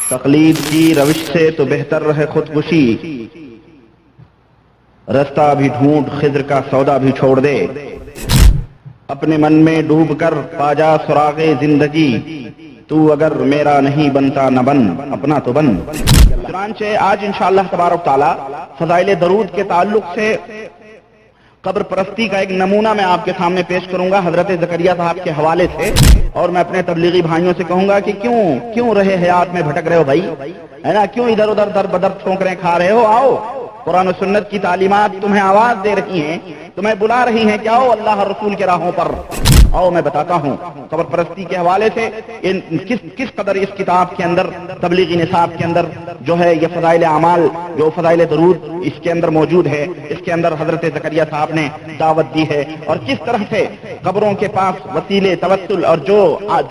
تقلید کی روش سے تو بہتر رہے خودکشی، رستہ بھی ڈھونڈ خضر کا سودا بھی چھوڑ دے، اپنے من میں ڈوب کر پا جا سراغ زندگی، تو اگر میرا نہیں بنتا نہ بن اپنا تو بن۔ چنانچہ آج انشاءاللہ تبارک تعالی فضائل درود کے تعلق سے قبر پرستی کا ایک نمونہ میں آپ کے سامنے پیش کروں گا حضرت زکریا صاحب کے حوالے سے، اور میں اپنے تبلیغی بھائیوں سے کہوں گا کہ کیوں رہے حیات میں بھٹک رہے ہو بھائی، ہے نا، کیوں ادھر ادھر در بدر ٹھوکریں کھا رہے ہو؟ آؤ، قرآن و سنت کی تعلیمات تمہیں آواز دے رہی ہیں، تمہیں بلا رہی ہیں کہ آؤ اللہ اور رسول کے راہوں پر آؤ۔ میں بتاتا ہوں قبر پرستی کے حوالے سے کس قدر اس کتاب کے اندر تبلیغی نصاب کے اندر جو ہے یہ فضائل اعمال، جو فضائل درود اس کے اندر موجود ہے، اس کے اندر حضرت زکریا صاحب نے دعوت دی ہے، اور کس طرح سے قبروں کے پاس وسیلے توسل اور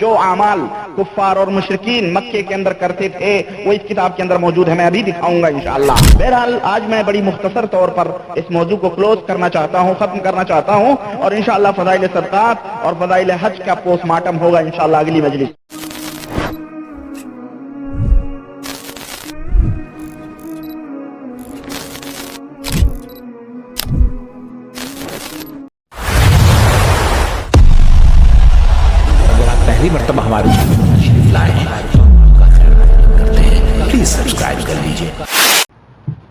جو اعمال کفار اور مشرکین مکے کے اندر کرتے تھے وہ اس کتاب کے اندر موجود ہے۔ میں ابھی دکھاؤں گا انشاءاللہ۔ بہرحال آج میں بڑی مختصر طور پر اس موضوع کو کلوز کرنا چاہتا ہوں، ختم کرنا چاہتا ہوں، اور انشاءاللہ فضائل صدقات اور فضائل حج کا پوسٹ مارٹم ہوگا انشاءاللہ اگلی مجلس۔ پہلی مرتبہ ہمارے شریف لائے ہیں پلیز سبسکرائب کر لیجئے۔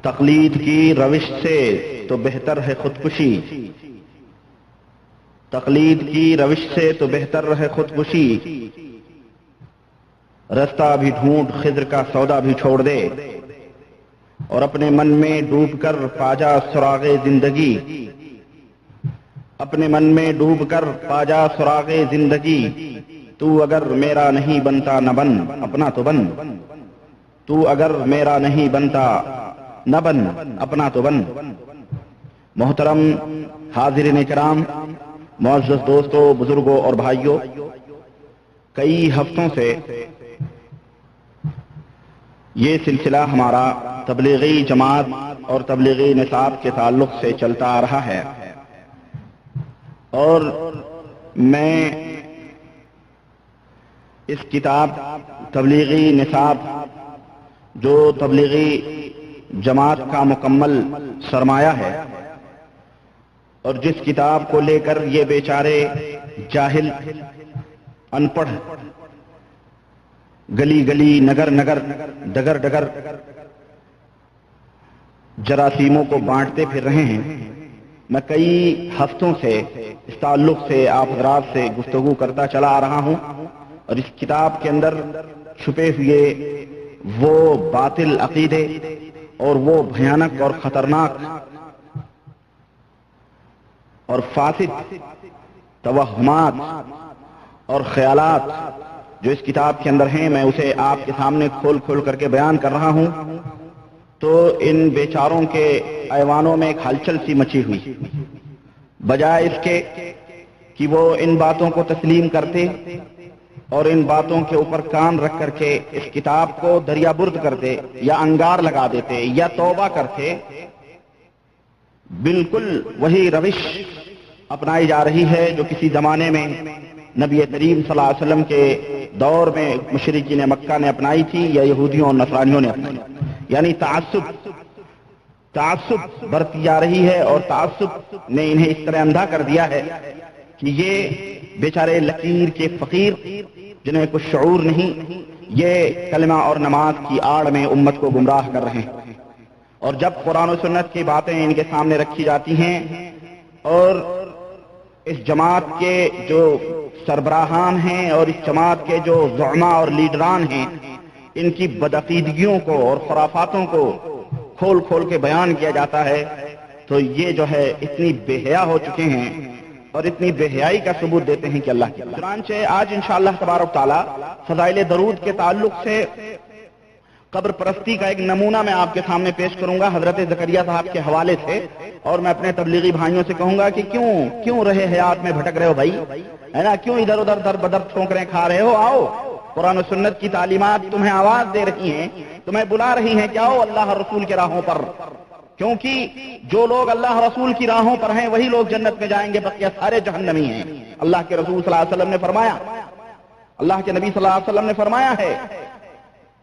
تقلید کی روش سے تو بہتر ہے خودکشی، تقلید کی روش سے تو بہتر ہے خودکشی، رستہ بھی ڈھونڈ خضر کا سودا بھی چھوڑ دے، اور اپنے من میں ڈوب کر پا جا سراغ زندگی، اپنے من میں ڈوب کر پا جا سراغ زندگی، تو اگر میرا نہیں بنتا نہ بن اپنا تو بن، تو اگر میرا نہیں بنتا نہ بن اپنا تو بن۔ محترم حاضرین کرام، معزز دوستوں، بزرگوں اور بھائیوں، کئی ہفتوں سے یہ سلسلہ ہمارا تبلیغی جماعت اور تبلیغی نصاب کے تعلق سے چلتا آ رہا ہے، اور میں اس کتاب تبلیغی نصاب جو تبلیغی جماعت کا مکمل سرمایہ ہے، اور جس کتاب کو لے کر یہ بیچارے جاہل ان پڑھ گلی گلی نگر نگر ڈگر ڈگر جراثیموں کو بانٹتے پھر رہے ہیں، میں کئی ہفتوں سے اس تعلق سے آپ حضرات سے گفتگو کرتا چلا آ رہا ہوں، اور اس کتاب کے اندر چھپے ہوئے وہ باطل عقیدے اور وہ بھیانک اور خطرناک اور فاسد توہمات اور خیالات جو اس کتاب کے اندر ہیں، میں اسے آپ کے سامنے کھول کھول کر کے بیان کر رہا ہوں، تو ان بیچاروں کے ایوانوں میں ایک ہلچل سی مچی ہوئی، بجائے اس کے کہ وہ ان باتوں کو تسلیم کرتے اور ان باتوں کے اوپر کان رکھ کر کے اس کتاب کو دریا برد کرتے یا انگار لگا دیتے یا توبہ کرتے، بالکل وہی روش اپنائی جا رہی ہے جو کسی زمانے میں نبی کریم صلی اللہ علیہ وسلم کے دور میں مشرکین مکہ نے اپنائی تھی یا یہودیوں اور نصرانیوں نے اپنائی، یعنی تعصب برتی جا رہی ہے، اور تعصب نے انہیں اس طرح اندھا کر دیا ہے کہ یہ بیچارے لکیر کے فقیر جنہیں کچھ شعور نہیں، یہ کلمہ اور نماز کی آڑ میں امت کو گمراہ کر رہے ہیں، اور جب قرآن و سنت کی باتیں ان کے سامنے رکھی جاتی ہیں اور اس جماعت کے جو سربراہان ہیں اور اس جماعت کے جو زعماء اور لیڈران ہیں ان کی بدعقیدگیوں کو اور خرافاتوں کو کھول کھول کے بیان کیا جاتا ہے، تو یہ جو ہے اتنی بے حیا ہو چکے ہیں اور اتنی بے حیائی کا ثبوت دیتے ہیں کہ اللہ کی اللہ۔ چنانچہ آج انشاءاللہ تبارک تعالی فضائل درود کے تعلق سے قبر پرستی کا ایک نمونہ میں آپ کے سامنے پیش کروں گا حضرت زکریا صاحب کے حوالے سے، اور میں اپنے تبلیغی بھائیوں سے کہوں گا کہ کیوں رہے حیات میں بھٹک رہے ہو بھائی، ہے نا، کیوں ادھر ادھر در بدر ٹھوکریں کھا رہے ہو؟ آؤ، قرآن و سنت کی تعلیمات تمہیں آواز دے رہی ہیں، تمہیں بلا رہی ہیں کہ آؤ اللہ اور رسول کے راہوں پر، کیونکہ جو لوگ اللہ رسول کی راہوں پر ہیں وہی لوگ جنت میں جائیں گے، بقیہ سارے جہنمی ہیں۔ اللہ کے رسول صلی اللہ علیہ وسلم نے فرمایا، اللہ کے نبی صلی اللہ علیہ وسلم نے فرمایا ہے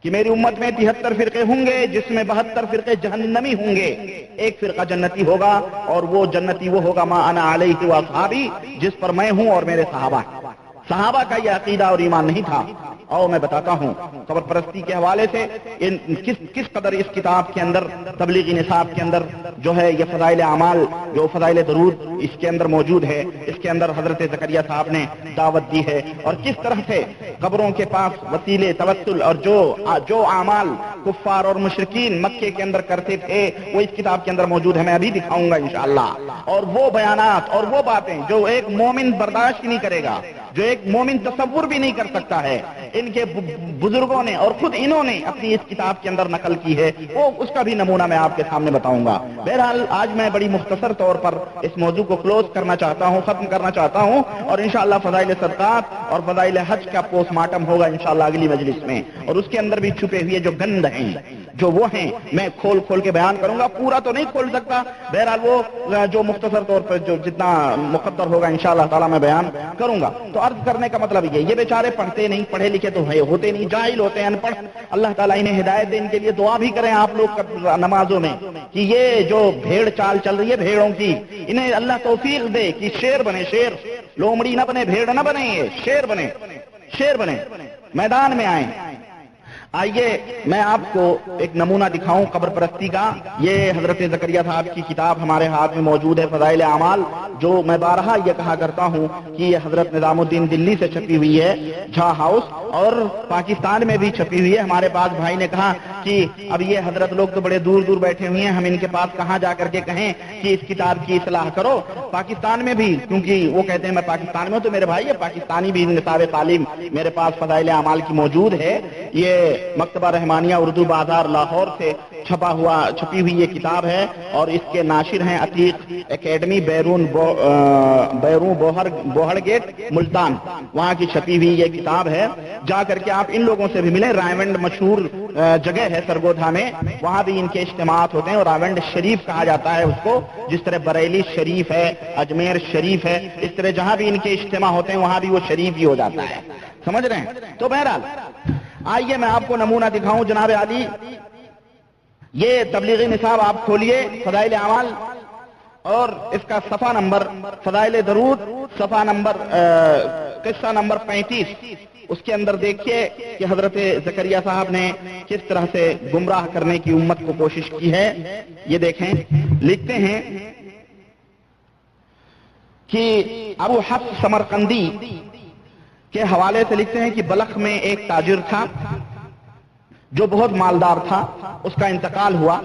کہ میری امت میں 73 فرقے ہوں گے جس میں 72 فرقے جہنمی ہوں گے، ایک فرقہ جنتی ہوگا، اور وہ جنتی وہ ہوگا ما انا علیہ و اصحابی، جس پر میں ہوں اور میرے صحابہ۔ صحابہ کا یہ عقیدہ اور ایمان نہیں تھا۔ اور میں بتاتا ہوں قبر پرستی کے حوالے سے کس قدر اس کتاب کے اندر، تبلیغی نصاب کے اندر جو ہے یہ فضائل اعمال، جو فضائل درود اس کے اندر موجود ہے، اس کے اندر حضرت زکریا صاحب نے دعوت دی ہے، اور کس طرح سے قبروں کے پاس وسیلے توسل اور جو اعمال کفار اور مشرکین مکے کے اندر کرتے تھے وہ اس کتاب کے اندر موجود ہے۔ میں ابھی دکھاؤں گا انشاءاللہ، اور وہ بیانات اور وہ باتیں جو ایک مومن برداشت نہیں کرے گا، جو ایک مومن تصور بھی نہیں کر سکتا ہے، ان کے بزرگوں نے اور خود انہوں نے اپنی اس کتاب کے اندر نقل کی ہے، وہ اس کا بھی نمونہ میں آپ کے سامنے بتاؤں گا۔ بہرحال آج میں بڑی مختصر طور پر اس موضوع کو کلوز کرنا چاہتا ہوں، ختم کرنا چاہتا ہوں، اور انشاءاللہ فضائل صدقات اور فضائل حج کا پوسٹ مارٹم ہوگا انشاءاللہ اگلی مجلس میں، اور اس کے اندر بھی چھپے ہوئے جو گند ہیں، جو وہ ہیں، میں کھول کھول کے بیان کروں گا، پورا تو نہیں کھول سکتا، بہرحال وہ جو مختصر طور پر جو جتنا مقدر ہوگا انشاءاللہ تعالی میں بیان کروں گا۔ تو عرض کرنے کا مطلب یہ بیچارے پڑھتے نہیں، پڑھے لکھے تو ہوتے نہیں، جاہل ہوتے ہیں، ان پڑھ، اللہ تعالیٰ انہیں ہدایت دے، ان کے لیے دعا بھی کریں آپ لوگ نمازوں میں کہ یہ جو بھیڑ چال چل رہی ہے بھیڑوں کی، انہیں اللہ توفیق دے کہ شیر بنے، شیر، لومڑی نہ بنے، بھیڑ نہ بنے، یہ شیر بنے، شیر بنے، میدان میں آئیں۔ آئیے میں آپ کو ایک نمونہ دکھاؤں قبر پرستی کا۔ یہ حضرت زکریا صاحب کی کتاب ہمارے ہاتھ میں موجود ہے، فضائل اعمال، جو میں بارہا یہ کہا کرتا ہوں کہ یہ حضرت نظام الدین دلی سے چھپی ہوئی ہے، جھا ہاؤس، اور پاکستان میں بھی چھپی ہوئی ہے۔ ہمارے پاس بھائی نے کہا کہ اب یہ حضرت لوگ تو بڑے دور دور بیٹھے ہوئے ہیں، ہم ان کے پاس کہاں جا کر کے کہیں کہ اس کتاب کی اصلاح کرو۔ پاکستان میں بھی، کیونکہ وہ کہتے ہیں میں پاکستان میں ہوں، تو میرے بھائی یہ پاکستانی بھی نصاب تعلیم میرے پاس فضائل اعمال کی موجود ہے۔ یہ مکتبہ رحمانیہ اردو بازار لاہور سے چھپی ہوئی یہ کتاب ہے، اور اس کے ناشر ہیں عتیق اکیڈمی، بیرون بوہڑ گیٹ ملتان، وہاں کی چھپی ہوئی یہ کتاب ہے۔ جا کر کے آپ ان لوگوں سے بھی ملیں۔ رائونڈ مشہور جگہ ہے سرگودھا میں، وہاں بھی ان کے اجتماعات ہوتے ہیں، اور رائونڈ شریف کہا جاتا ہے اس کو، جس طرح بریلی شریف ہے، اجمیر شریف ہے، اس طرح جہاں بھی ان کے اجتماع ہوتے ہیں وہاں بھی وہ شریف ہی ہو جاتا ہے، سمجھ رہے ہیں؟ تو بہرحال آئیے میں آپ کو نمونہ دکھاؤں جناب عالی۔ یہ تبلیغی نصاب آپ کھولیے، فضائل اعمال، اور اس کا صفحہ نمبر فضائل درود، صفحہ نمبر قصہ نمبر 35، اس کے اندر دیکھیے کہ حضرت زکریا صاحب نے کس طرح سے گمراہ کرنے کی امت کو کوشش کی ہے۔ یہ دیکھیں، لکھتے ہیں کہ ابو حفص سمرقندی کے حوالے سے لکھتے ہیں کہ بلخ میں ایک تاجر تھا جو بہت مالدار تھا، اس کا انتقال ہوا،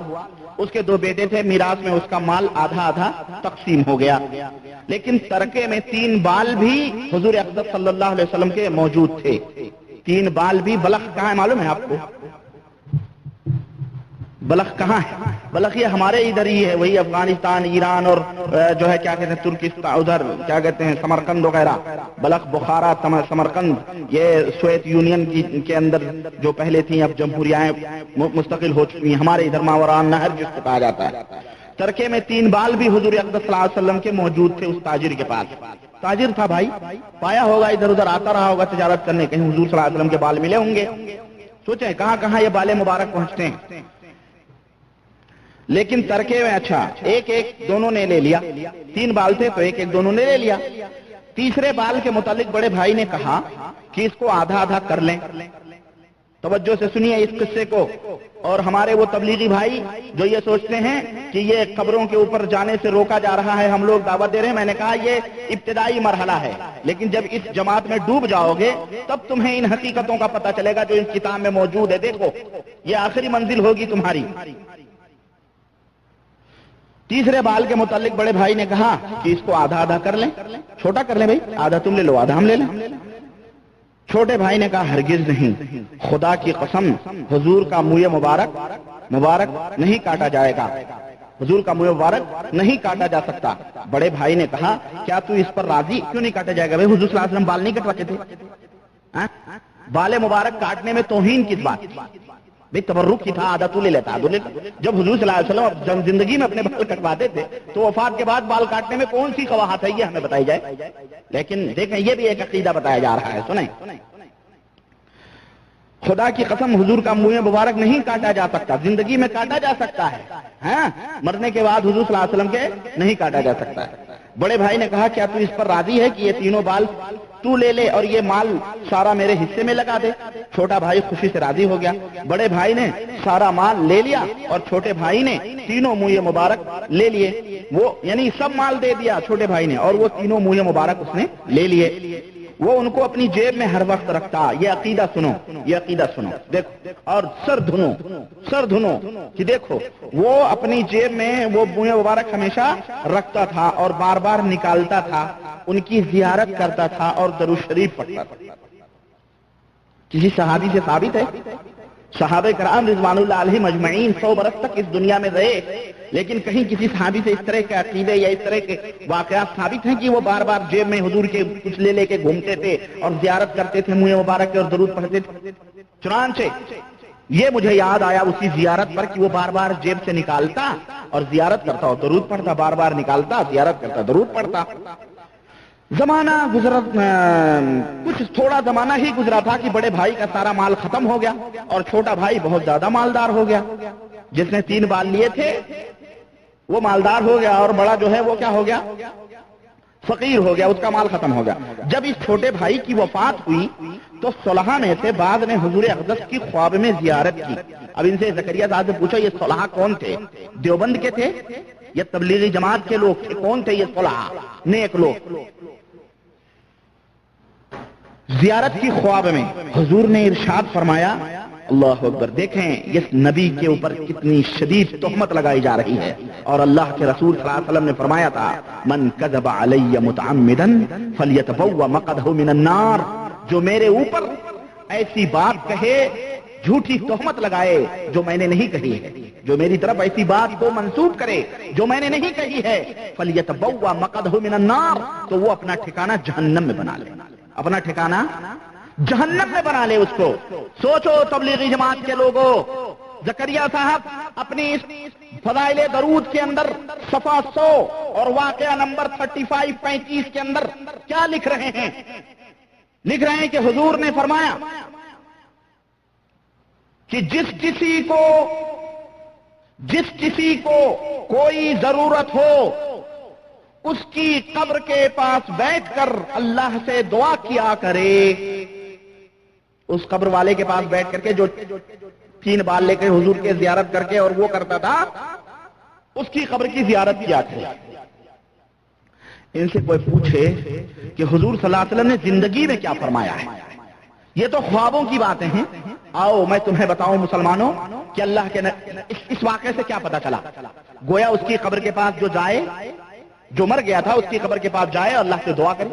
اس کے 2 بیٹے تھے، میراث میں اس کا مال آدھا آدھا تقسیم ہو گیا، لیکن ترکے میں 3 بال بھی حضور اقدس صلی اللہ علیہ وسلم کے موجود تھے۔ 3 بال بھی۔ بلخ کہاں ہے معلوم ہے آپ کو؟ بلخ کہاں ہے؟ بلخ یہ ہمارے ادھر ہی ہے، وہی افغانستان، ایران، اور جو ہے کیا کہتے ہیں ترکستان، ادھر کیا کہتے ہیں سمرقند وغیرہ، بلخ، بخارا، سمرقند، یہ سوویت یونین کے اندر جو پہلے تھیں، اب جمہوریائیں مستقل ہو چکی ہیں، ہمارے ادھر ماوران نہر جس کو کہا جاتا ہے۔ ترکے میں 3 بال بھی حضور اقدس صلی اللہ علیہ وسلم کے موجود تھے اس تاجر کے پاس۔ تاجر تھا بھائی، پایا ہوگا ادھر ادھر آتا رہا ہوگا تجارت کرنے، کہیں حضور صلی اللہ علیہ وسلم کے بال ملے ہوں گے۔ سوچیں کہاں کہاں یہ بال مبارک پہنچتے ہیں۔ لیکن ترکے میں اچھا ایک دونوں نے لے لیا، 3 بال تھے تو ایک دونوں نے لے لیا۔ تیسرے بال کے متعلق بڑے بھائی نے کہا کہ اس کو آدھا آدھا کر لیں۔ توجہ سے سنیے اس قصے کو، اور ہمارے وہ تبلیغی بھائی جو یہ سوچتے ہیں کہ یہ قبروں کے اوپر جانے سے روکا جا رہا ہے، ہم لوگ دعوت دے رہے ہیں، میں نے کہا یہ ابتدائی مرحلہ ہے، لیکن جب اس جماعت میں ڈوب جاؤ گے تب تمہیں ان حقیقتوں کا پتہ چلے گا جو اس کتاب میں موجود ہے۔ دیکھو یہ آخری منزل ہوگی تمہاری۔ تیسرے بال کے متعلق بڑے بھائی نے کہا کہ اس کو آدھا آدھا کر لیں، چھوٹا کر لیں، بھائی آدھا تم لے لو آدھا ہم لے لیں۔ چھوٹے بھائی نے کہا ہرگز نہیں، خدا کی قسم حضور کا منہ مبارک نہیں کاٹا جائے گا، حضور کا منہ مبارک نہیں کاٹا جا سکتا۔ بڑے بھائی نے کہا کیا تو اس پر راضی؟ کیوں نہیں کاٹا جائے گا؟ بھائی حضور صلی اللہ علیہ وسلم بال نہیں کٹواتے تھے، بال مبارک کاٹنے میں توہین کس بات؟ بھائی تبرک کی تھا، آدھا تو لے لیتا، آدھا لے لیتا۔ جب حضور صلی اللہ علیہ وسلم زندگی میں اپنے بال کٹواتے تھے تو وفات کے بعد بال کاٹنے میں کون سی قباحت ہے، یہ ہمیں بتائی جائے۔ لیکن دیکھیں یہ بھی ایک عقیدہ بتایا جا رہا ہے، سنیں۔ خدا کی قسم حضور کا منہ مبارک نہیں کاٹا جا سکتا، زندگی میں کاٹا جا سکتا ہے، ہاں مرنے کے بعد حضور صلی اللہ علیہ وسلم کے نہیں کاٹا جا سکتا ہے۔ بڑے بھائی نے کہا کیا تو اس پر راضی ہے کہ یہ تینوں بال تو لے لے اور یہ مال سارا میرے حصے میں لگا دے؟ چھوٹا بھائی خوشی سے راضی ہو گیا، بڑے بھائی نے سارا مال لے لیا اور چھوٹے بھائی نے تینوں منہ مبارک لے لیے، وہ یعنی سب مال دے دیا چھوٹے بھائی نے اور وہ تینوں منہ مبارک اس نے لے لیے۔ وہ ان کو اپنی جیب میں ہر وقت رکھتا، یہ عقیدہ سنو، یہ عقیدہ سنو دیکھو، اور سر دھنو کہ دیکھو وہ اپنی جیب میں وہ منہ مبارک ہمیشہ رکھتا تھا اور بار بار نکالتا تھا، ان کی زیارت کرتا تھا اور درود شریف پڑھتا تھا۔ کسی صحابی سے ثابت ہے؟ صحابہ کرام رضوان اللہ علیہم اجمعین 100 برس تک اس دنیا میں رہے، لیکن کہیں کسی صحابی سے اس طرح کے عقیدے یا اس طرح کے واقعات ثابت ہیں کہ وہ بار بار جیب میں حضور کے کچھ لے کے گھومتے تھے اور زیارت کرتے تھے منہ مبارک کے اور درود پڑھتے تھے؟ چنانچہ یہ مجھے یاد آیا اسی زیارت پر کہ وہ بار بار جیب سے نکالتا اور زیارت کرتا اور درود پڑھتا، بار بار نکالتا زیارت کرتا درود پڑھتا۔ زمانہ گزرا، کچھ تھوڑا زمانہ ہی گزرا تھا کہ بڑے بھائی کا سارا مال ختم ہو گیا اور چھوٹا بھائی بہت زیادہ مالدار ہو گیا۔ جس نے 3 بال لیے تھے وہ مالدار ہو گیا اور بڑا جو ہے وہ کیا ہو گیا؟ فقیر ہو گیا، اس کا مال ختم ہو گیا۔ جب اس چھوٹے بھائی کی وفات ہوئی تو صلحاء میں سے بعد نے حضور اقدس کی خواب میں زیارت کی۔ اب ان سے زکریا صاحب سے پوچھو یہ صلحاء کون تھے؟ دیوبند کے تھے یا تبلیغی جماعت کے لوگ تھے؟ کون تھے یہ صلحاء نیک لوگ؟ زیارت کی خواب میں حضور نے ارشاد فرمایا، اللہ اکبر، دیکھیں اس نبی کے اوپر کتنی شدید تہمت لگائی جا رہی ہے، اور اللہ کے رسول صلی اللہ علیہ وسلم نے فرمایا تھا من کذب علی متعمدا فلیتبوأ مقعدہ من النار، جو میرے اوپر ایسی بات کہے، جھوٹی تہمت لگائے جو میں نے نہیں کہی ہے، جو میری طرف ایسی بات کو منسوب کرے جو میں نے نہیں کہی ہے، فلیتبوأ مقعدہ من النار، تو وہ اپنا ٹھکانہ جہنم میں بنا لے، اپنا ٹھکانہ جہنم میں بنا لے اس کو۔ سوچو تبلیغی جماعت کے لوگوں، زکریا صاحب اپنی اس فضائل درود کے اندر صفحہ 100 اور واقعہ نمبر 35 کے اندر کیا لکھ رہے ہیں؟ لکھ رہے ہیں کہ حضور نے فرمایا کہ جس کسی کو کوئی ضرورت ہو اس کی قبر کے پاس بیٹھ کر اللہ سے دعا کیا کرے۔ اس قبر والے کے پاس بیٹھ کر کے جو 3 بال لے کے حضور کے زیارت کر کے اور وہ کرتا تھا، اس کی قبر کی زیارت کیا کرے۔ ان سے کوئی پوچھے کہ حضور صلی اللہ علیہ وسلم نے زندگی میں کیا فرمایا ہے؟ یہ تو خوابوں کی باتیں ہیں۔ آؤ میں تمہیں بتاؤں مسلمانوں کہ اللہ کے اس واقعے سے کیا پتا چلا۔ گویا اس کی قبر کے پاس جو جائے، جو مر گیا تھا اس کی قبر کے پاس جائے اور اللہ سے دعا کرے۔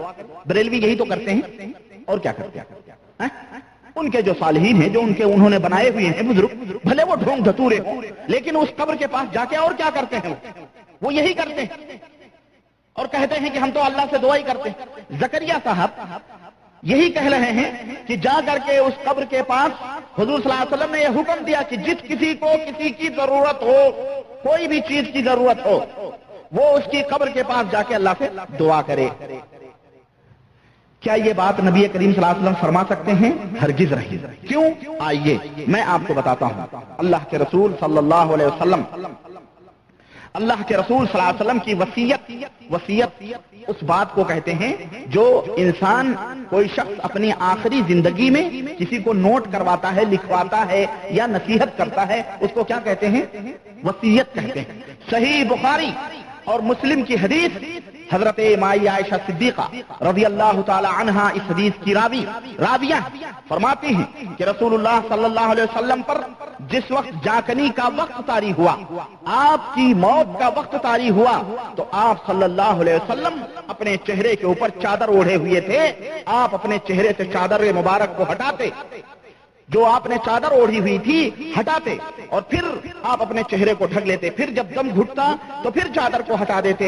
بریلوی یہی تو کرتے ہیں، اور کیا کرتے ہیں؟ ان کے جو صالحین ہیں، جو انہوں نے بنائے ہوئے ہیں بزرگ، بھلے وہ ڈھونگ دھتورے ہوں، لیکن اس قبر کے پاس جا کے اور کیا کرتے ہیں؟ وہ یہی کرتے ہیں اور کہتے ہیں کہ ہم تو اللہ سے دعا ہی کرتے ہیں۔ زکریا صاحب یہی کہہ رہے ہیں کہ جا کر کے اس قبر کے پاس حضور صلی اللہ علیہ وسلم نے یہ حکم دیا کہ جس کسی کو کسی کی ضرورت ہو، کوئی بھی چیز کی ضرورت ہو، وہ اس کی قبر کے پاس جا کے اللہ سے دعا کرے۔ کیا یہ بات نبی کریم صلی اللہ علیہ وسلم فرما سکتے ہیں؟ ہرگز نہیں۔ کیوں؟ آئیے میں آپ کو بتاتا ہوں۔ اللہ کے رسول صلی اللہ علیہ وسلم، اللہ کے رسول صلی اللہ علیہ وسلم کی وصیت اس بات کو کہتے ہیں جو انسان، کوئی شخص اپنی آخری زندگی میں کسی کو نوٹ کرواتا ہے، لکھواتا ہے یا نصیحت کرتا ہے، اس کو کیا کہتے ہیں؟ وصیت کہتے ہیں۔ صحیح بخاری اور مسلم کی حدیث، حضرت مائی عائشہ صدیقہ رضی اللہ تعالی عنہا اس حدیث کی راویہ فرماتی ہیں کہ رسول اللہ صلی اللہ علیہ وسلم پر جس وقت جاکنی کا وقت طاری ہوا، آپ کی موت کا وقت طاری ہوا، تو آپ صلی اللہ علیہ وسلم اپنے چہرے کے اوپر چادر اوڑھے ہوئے تھے۔ آپ اپنے چہرے سے چادر مبارک کو ہٹاتے، جو آپ نے چادر اوڑھی ہوئی تھی ہٹاتے، اور پھر آپ اپنے چہرے کو ڈھک لیتے، پھر جب دم گھٹتا تو پھر چادر کو ہٹا دیتے۔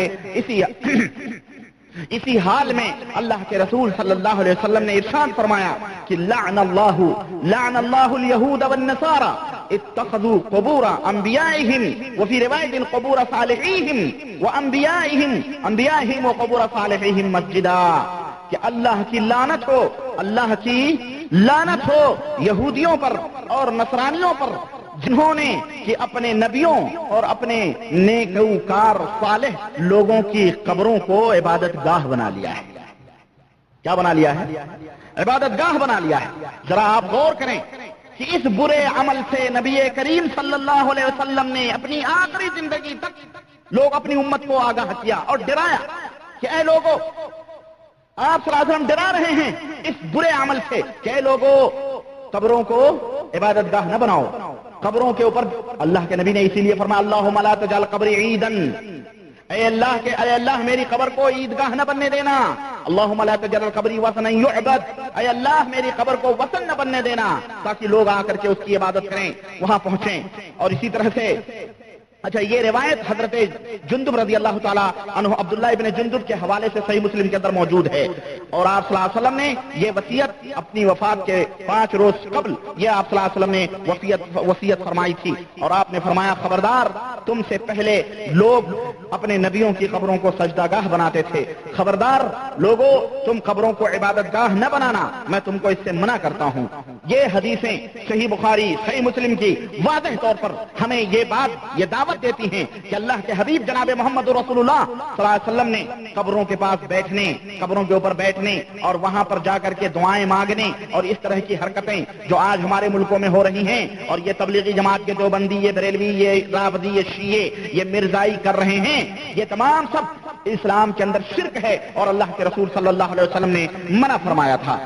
اسی حال میں اللہ کے رسول صلی اللہ علیہ وسلم نے ارشاد فرمایا کہ لعن اللہ اليہود والنصارى اتخذوا قبور انبیائهم وفی روایت قبور صالحیهم وانبیائهم وقبور صالحیهم مسجدا۔ کہ اللہ کی لعنت ہو، اللہ کی لعنت ہو یہودیوں پر اور نصرانیوں پر، جنہوں نے کہ اپنے نبیوں اور اپنے نیکوکار صالح لوگوں کی قبروں کو عبادت گاہ بنا لیا ہے۔ کیا بنا لیا ہے؟ عبادت گاہ بنا لیا ہے۔ ذرا آپ غور کریں کہ اس برے عمل سے نبی کریم صلی اللہ علیہ وسلم نے اپنی آخری زندگی تک لوگ اپنی امت کو آگاہ کیا اور ڈرایا کہ اے لوگوں، آپ صلی اللہ علیہ وسلم ڈرا رہے ہیں اس برے عمل سے کہ اے لوگوں، قبروں کو عبادت گاہ نہ بناؤ۔ قبروں کے اوپر اللہ کے نبی نے اسی لیے فرمایا اللہم لا تجعل قبری عیدن، اے اللہ میری قبر کو عیدگاہ نہ بننے دینا۔ اللہم لا تجعل قبری وثنا یعبد، اے اللہ میری قبر کو وثن نہ بننے دینا تاکہ لوگ آ کر کے اس کی عبادت کریں، وہاں پہنچیں۔ اور اسی طرح سے اچھا، یہ روایت حضرت جندب رضی اللہ تعالیٰ عنہ عبداللہ ابن جندب کے حوالے سے صحیح مسلم کے اندر موجود ہے، اور آپ صلی اللہ علیہ وسلم نے یہ وصیت اپنی وفات کے 5 روز قبل یہ آپ صلی اللہ علیہ وسلم نے وصیت فرمائی تھی، اور آپ نے فرمایا خبردار، تم سے پہلے لوگ اپنے نبیوں کی قبروں کو سجدہ گاہ بناتے تھے، خبردار لوگوں، تم قبروں کو عبادت گاہ نہ بنانا، میں تم کو اس سے منع کرتا ہوں۔ یہ حدیثیں صحیح بخاری صحیح مسلم کی واضح طور پر ہمیں یہ دعوت دیتی ہیں کہ اللہ کے حبیب جناب محمد رسول اللہ صلی اللہ علیہ وسلم نے قبروں کے پاس بیٹھنے، قبروں کے اوپر بیٹھنے اور وہاں پر جا کر کے دعائیں مانگنے اور اس طرح کی حرکتیں جو آج ہمارے ملکوں میں ہو رہی ہیں، اور یہ تبلیغی جماعت کے دیوبندی، یہ بریلوی، یہ رافضی، یہ شیعہ، یہ مرزائی کر رہے ہیں، یہ تمام سب اسلام کے اندر شرک ہے اور اللہ کے رسول صلی اللہ علیہ وسلم نے منع فرمایا تھا۔